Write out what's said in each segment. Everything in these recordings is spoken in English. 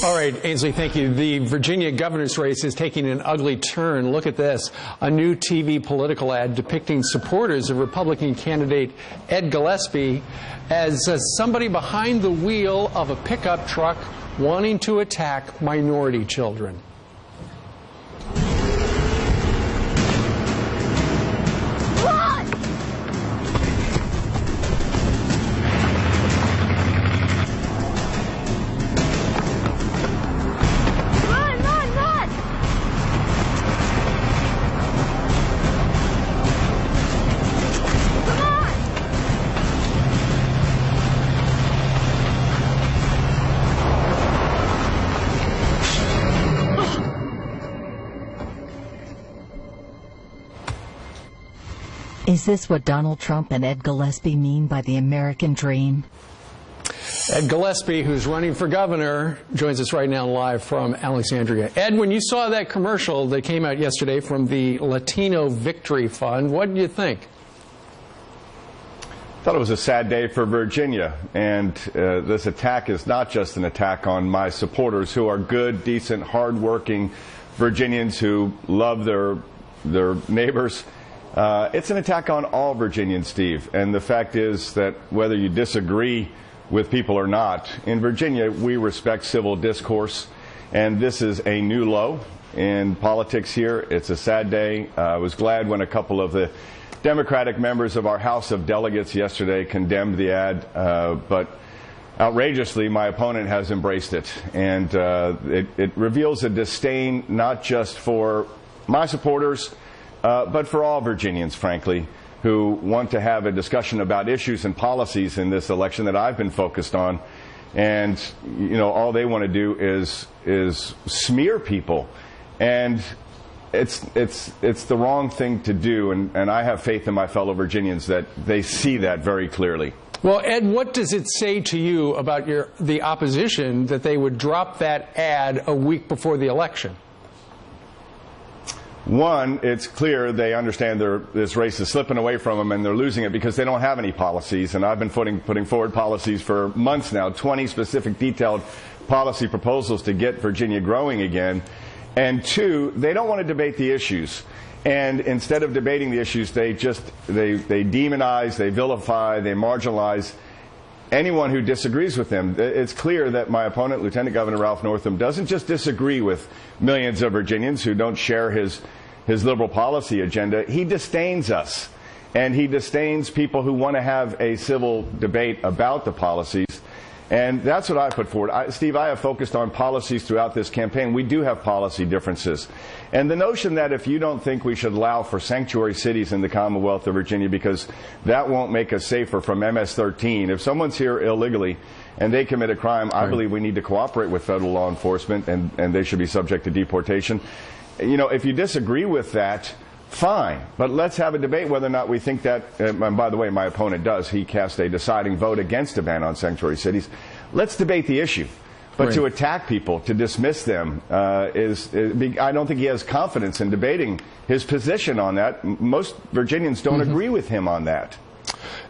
All right, Ainsley, thank you. The Virginia governor's race is taking an ugly turn. Look at this. A new TV political ad depicting supporters of Republican candidate Ed Gillespie as somebody behind the wheel of a pickup truck wanting to attack minority children. Is this what Donald Trump and Ed Gillespie mean by the American dream? Ed Gillespie, who's running for governor, joins us right now live from Alexandria. Ed, when you saw that commercial that came out yesterday from the Latino Victory Fund, what did you think? I thought it was a sad day for Virginia, and this attack is not just an attack on my supporters who are good, decent, hardworking Virginians who love their neighbors. It's an attack on all Virginians, Steve, and the fact is that whether you disagree with people or not, in Virginia we respect civil discourse, and this is a new low in politics here. It's a sad day. I was glad when a couple of the Democratic members of our House of Delegates yesterday condemned the ad, but outrageously my opponent has embraced it, and it reveals a disdain not just for my supporters, but for all Virginians, frankly, who want to have a discussion about issues and policies in this election that I've been focused on. And, you know, all they want to do is smear people. And it's the wrong thing to do. And I have faith in my fellow Virginians that they see that very clearly. Well, Ed, what does it say to you about the opposition that they would drop that ad a week before the election? One, it's clear they understand this race is slipping away from them and they're losing it because they don't have any policies. And I've been putting forward policies for months now, 20 specific detailed policy proposals to get Virginia growing again. And two, they don't want to debate the issues. And instead of debating the issues, they demonize, they vilify, they marginalize anyone who disagrees with them. It's clear that my opponent, Lieutenant Governor Ralph Northam, doesn't just disagree with millions of Virginians who don't share his liberal policy agenda. He disdains us, and he disdains people who want to have a civil debate about the policies. And that's what I put forward. Steve, I have focused on policies throughout this campaign. We do have policy differences. And the notion that if you don't think we should allow for sanctuary cities in the Commonwealth of Virginia because that won't make us safer from MS-13, if someone's here illegally and they commit a crime, I believe we need to cooperate with federal law enforcement and they should be subject to deportation. You know, if you disagree with that, fine. But let's have a debate whether or not we think that, and by the way, my opponent does. He cast a deciding vote against a ban on sanctuary cities. Let's debate the issue. But to attack people, to dismiss them, I don't think he has confidence in debating his position on that. Most Virginians don't agree with him on that.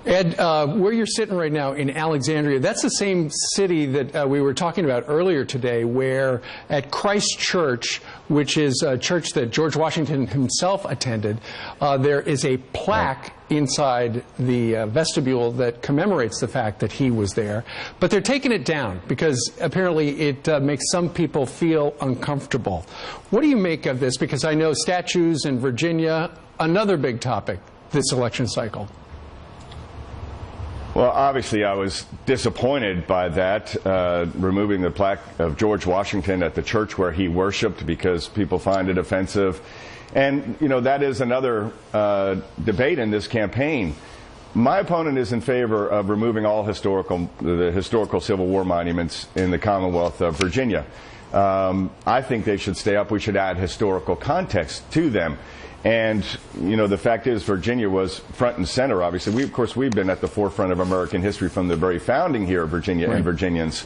Ed, where you're sitting right now in Alexandria, that's the same city that we were talking about earlier today, where at Christ Church, which is a church that George Washington himself attended, there is a plaque inside the vestibule that commemorates the fact that he was there. But they're taking it down because apparently it makes some people feel uncomfortable. What do you make of this? Because I know statues in Virginia, another big topic this election cycle. Well, obviously, I was disappointed by that, removing the plaque of George Washington at the church where he worshiped because people find it offensive. And, you know, that is another debate in this campaign. My opponent is in favor of removing all the historical Civil War monuments in the Commonwealth of Virginia. I think they should stay up. We should add historical context to them. And, you know, the fact is Virginia was front and center, obviously. Of course, we've been at the forefront of American history from the very founding here of Virginia and Virginians.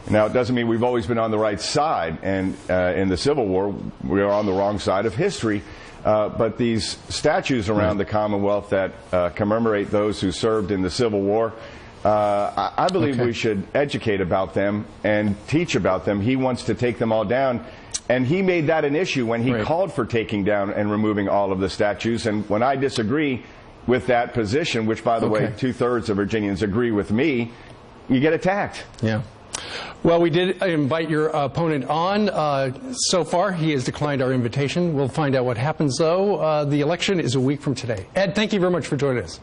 Now, it doesn't mean we've always been on the right side. And in the Civil War, we are on the wrong side of history. But these statues around the Commonwealth that commemorate those who served in the Civil War, I believe we should educate about them and teach about them. He wants to take them all down. And he made that an issue when he called for taking down and removing all of the statues. And when I disagree with that position, which, by the way, 2/3 of Virginians agree with me, you get attacked. Yeah. Well, we did invite your opponent on. So far, he has declined our invitation. We'll find out what happens, though. The election is a week from today. Ed, thank you very much for joining us.